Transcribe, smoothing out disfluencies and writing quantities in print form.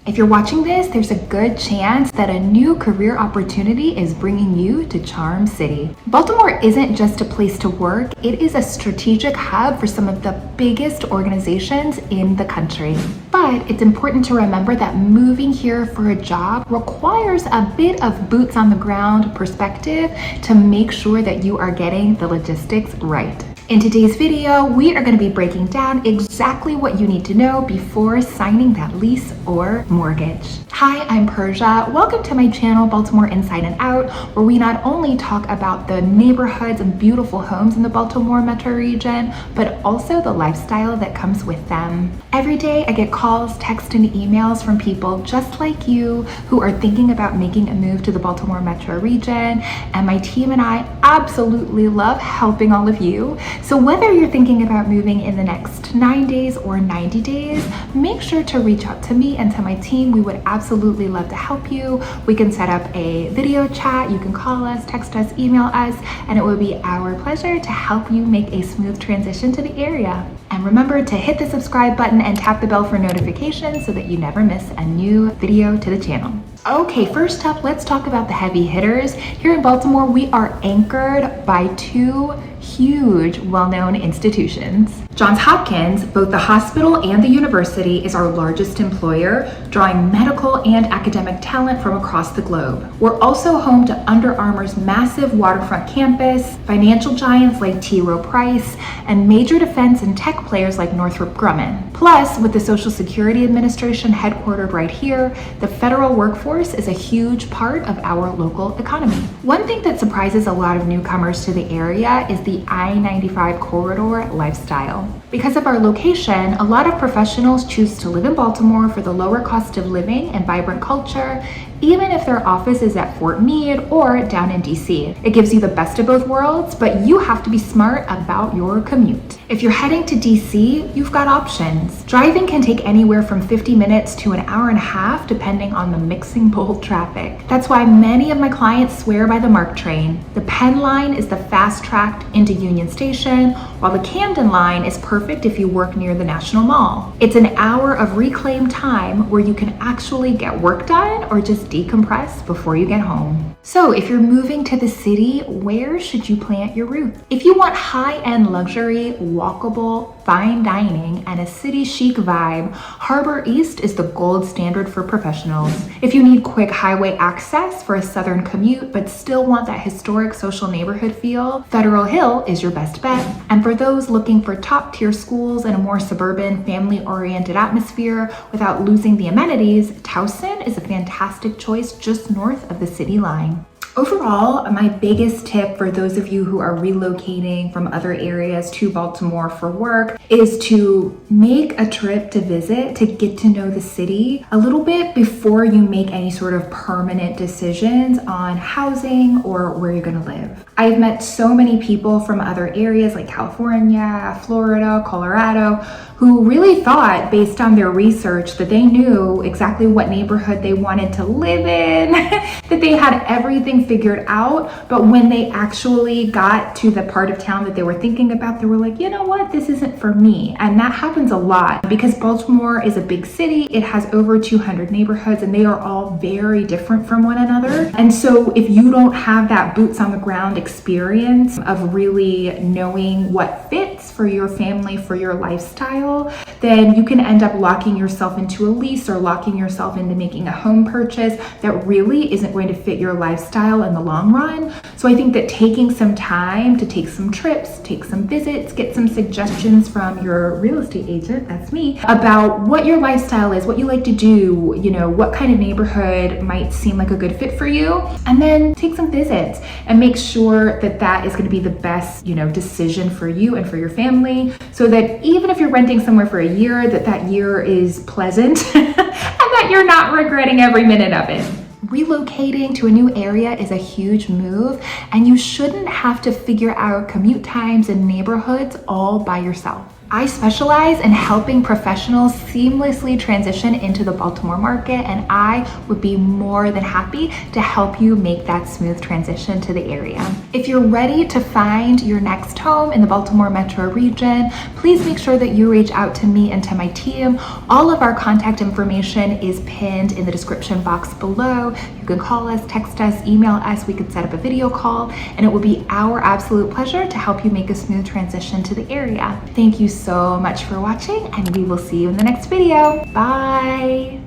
If you're watching this, there's a good chance that a new career opportunity is bringing you to Charm City. Baltimore isn't just a place to work, it is a strategic hub for some of the biggest organizations in the country. But it's important to remember that moving here for a job requires a bit of boots on the ground perspective to make sure that you are getting the logistics right. In today's video, we are going to be breaking down exactly what you need to know before signing that lease or mortgage. Hi, I'm Persia. Welcome to my channel, Baltimore Inside and Out, where we not only talk about the neighborhoods and beautiful homes in the Baltimore metro region, but also the lifestyle that comes with them. Every day, I get calls, texts, and emails from people just like you who are thinking about making a move to the Baltimore metro region, and my team and I absolutely love helping all of you. So whether you're thinking about moving in the next 9 days or 90 days, make sure to reach out to me and to my team. We would absolutely love to help you. We can set up a video chat. You can call us, text us, email us, and it would be our pleasure to help you make a smooth transition to the area. And remember to hit the subscribe button and tap the bell for notifications so that you never miss a new video to the channel. Okay, first up, let's talk about the heavy hitters. Here in Baltimore, we are anchored by two huge, well-known institutions. Johns Hopkins, both the hospital and the university, is our largest employer, drawing medical and academic talent from across the globe. We're also home to Under Armour's massive waterfront campus, financial giants like T. Rowe Price, and major defense and tech players like Northrop Grumman. Plus, with the Social Security Administration headquartered right here, the federal workforce is a huge part of our local economy. One thing that surprises a lot of newcomers to the area is the I-95 corridor lifestyle. Because of our location, a lot of professionals choose to live in Baltimore for the lower cost of living and vibrant culture, even if their office is at Fort Meade or down in DC. It gives you the best of both worlds, but you have to be smart about your commute. If you're heading to DC, you've got options. Driving can take anywhere from 50 minutes to an hour and a half, depending on the mixing bowl traffic. That's why many of my clients swear by the MARC train. The Penn line is the fast track into Union Station, while the Camden line is perfect if you work near the National Mall. It's an hour of reclaimed time where you can actually get work done or just decompress before you get home. So if you're moving to the city, where should you plant your roots? If you want high-end luxury, walkable, fine dining, and a city chic vibe, Harbor East is the gold standard for professionals. If you need quick highway access for a southern commute, but still want that historic social neighborhood feel, Federal Hill is your best bet. And for those looking for top-tier schools and a more suburban, family-oriented atmosphere without losing the amenities, Towson is a fantastic choice just north of the city line. Overall, my biggest tip for those of you who are relocating from other areas to Baltimore for work is to make a trip to visit, to get to know the city a little bit before you make any sort of permanent decisions on housing or where you're going to live. I've met so many people from other areas like California, Florida, Colorado, who really thought, based on their research, that they knew exactly what neighborhood they wanted to live in, that they had everything figured out. But when they actually got to the part of town that they were thinking about, they were like, you know what, this isn't for me. And that happens a lot because Baltimore is a big city. It has over 200 neighborhoods and they are all very different from one another. And so if you don't have that boots on the ground experience of really knowing what fits for your family, for your lifestyle, then you can end up locking yourself into a lease or locking yourself into making a home purchase that really isn't going to fit your lifestyle in the long run. So I think that taking some time to take some trips, take some visits, get some suggestions from your real estate agent, that's me, about what your lifestyle is, what you like to do, you know, what kind of neighborhood might seem like a good fit for you, and then take some visits and make sure that that is going to be the best, you know, decision for you and for your family, so that even if you're renting somewhere for a year, that year is pleasant and that you're not regretting every minute of it. Relocating to a new area is a huge move, and you shouldn't have to figure out commute times and neighborhoods all by yourself. I specialize in helping professionals seamlessly transition into the Baltimore market, and I would be more than happy to help you make that smooth transition to the area. If you're ready to find your next home in the Baltimore metro region, please make sure that you reach out to me and to my team. All of our contact information is pinned in the description box below. You can call us, text us, email us. We could set up a video call, and it will be our absolute pleasure to help you make a smooth transition to the area. Thank you so much for watching, and we will see you in the next video. Bye.